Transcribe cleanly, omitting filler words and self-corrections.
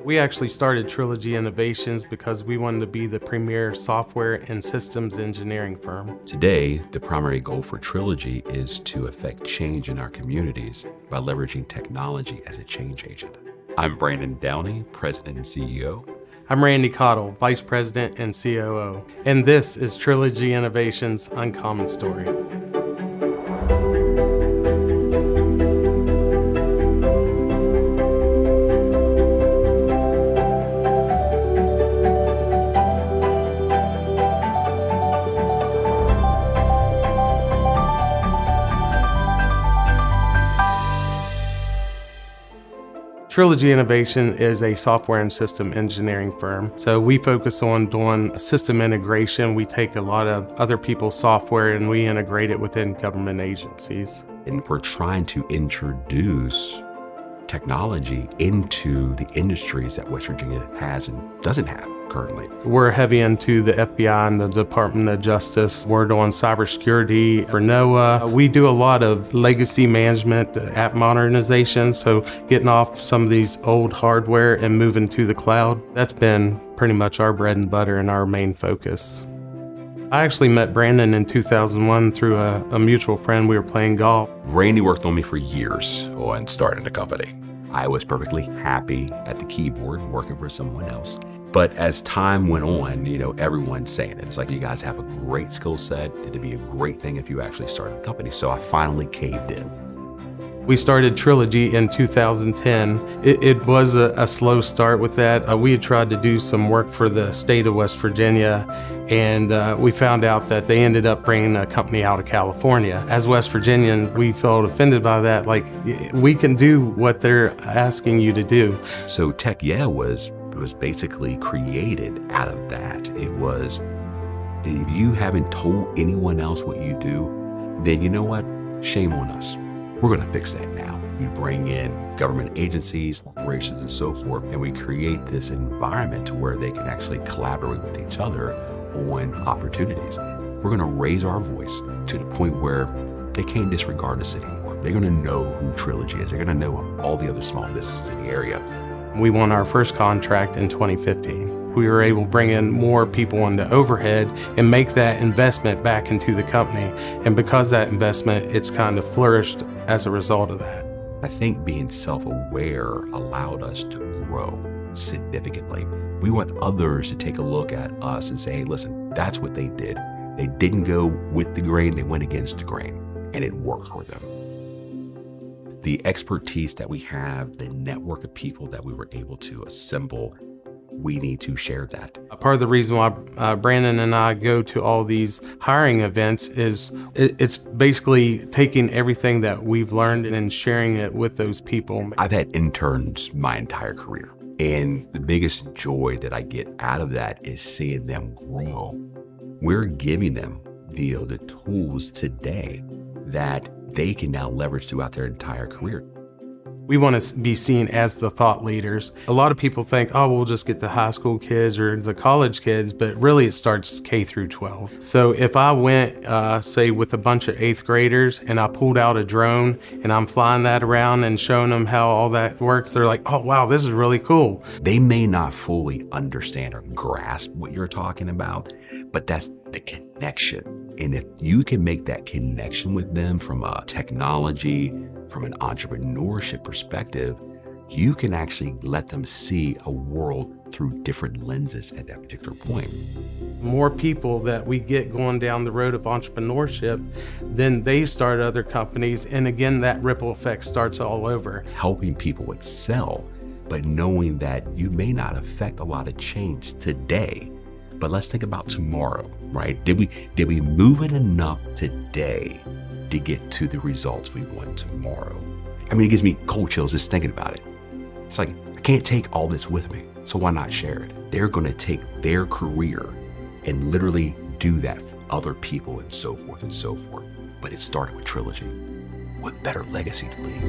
We actually started Trilogy Innovations because we wanted to be the premier software and systems engineering firm. Today, the primary goal for Trilogy is to affect change in our communities by leveraging technology as a change agent. I'm Brandon Downey, President and CEO. I'm Randy Cottle, Vice President and COO. And this is Trilogy Innovations' Uncommon Story. Trilogy Innovation is a software and system engineering firm. So we focus on doing system integration. We take a lot of other people's software and we integrate it within government agencies. And we're trying to introduce technology into the industries that West Virginia has and doesn't have currently. We're heavy into the FBI and the Department of Justice. We're doing cybersecurity for NOAA. We do a lot of legacy management, app modernization, so getting off some of these old hardware and moving to the cloud. That's been pretty much our bread and butter and our main focus. I actually met Brandon in 2001 through a mutual friend. We were playing golf. Randy worked on me for years on starting the company. I was perfectly happy at the keyboard working for someone else. But as time went on, everyone's saying it. It's like, you guys have a great skill set. It'd be a great thing if you actually started a company. So I finally caved in. We started Trilogy in 2010. It was a slow start with that. We had tried to do some work for the state of West Virginia, and we found out that they ended up bringing a company out of California. As West Virginian, we felt offended by that. Like, we can do what they're asking you to do. So Tech Yeah was basically created out of that. It was, if you haven't told anyone else what you do, then you know what? Shame on us. We're going to fix that now. We bring in government agencies, corporations, and so forth, and we create this environment to where they can actually collaborate with each other on opportunities. We're going to raise our voice to the point where they can't disregard us anymore. They're going to know who Trilogy is. They're going to know all the other small businesses in the area. We won our first contract in 2015. We were able to bring in more people into overhead and make that investment back into the company. And because that investment, it's kind of flourished as a result of that. I think being self-aware allowed us to grow significantly. We want others to take a look at us and say, hey, listen, that's what they did. They didn't go with the grain, they went against the grain, and it worked for them. The expertise that we have, the network of people that we were able to assemble, we need to share that. Part of the reason why Brandon and I go to all these hiring events is it's basically taking everything that we've learned and sharing it with those people. I've had interns my entire career, and the biggest joy that I get out of that is seeing them grow. We're giving them the tools today that they can now leverage throughout their entire career. We want to be seen as the thought leaders. A lot of people think, oh, we'll just get the high school kids or the college kids, but really it starts K through 12. So if I went, say, with a bunch of 8th graders and I pulled out a drone and I'm flying that around and showing them how all that works, they're like, oh, wow, this is really cool. They may not fully understand or grasp what you're talking about, but that's the connection. And if you can make that connection with them from a technology, from an entrepreneurship perspective, you can actually let them see a world through different lenses at that particular point. More people that we get going down the road of entrepreneurship, then they start other companies, and again, that ripple effect starts all over. Helping people excel, but knowing that you may not affect a lot of change today, but let's think about tomorrow, right? Did we move it enough today to get to the results we want tomorrow? I mean, it gives me cold chills just thinking about it. It's like, I can't take all this with me, so why not share it? They're gonna take their career and literally do that for other people and so forth and so forth. But it started with Trilogy. What better legacy to leave?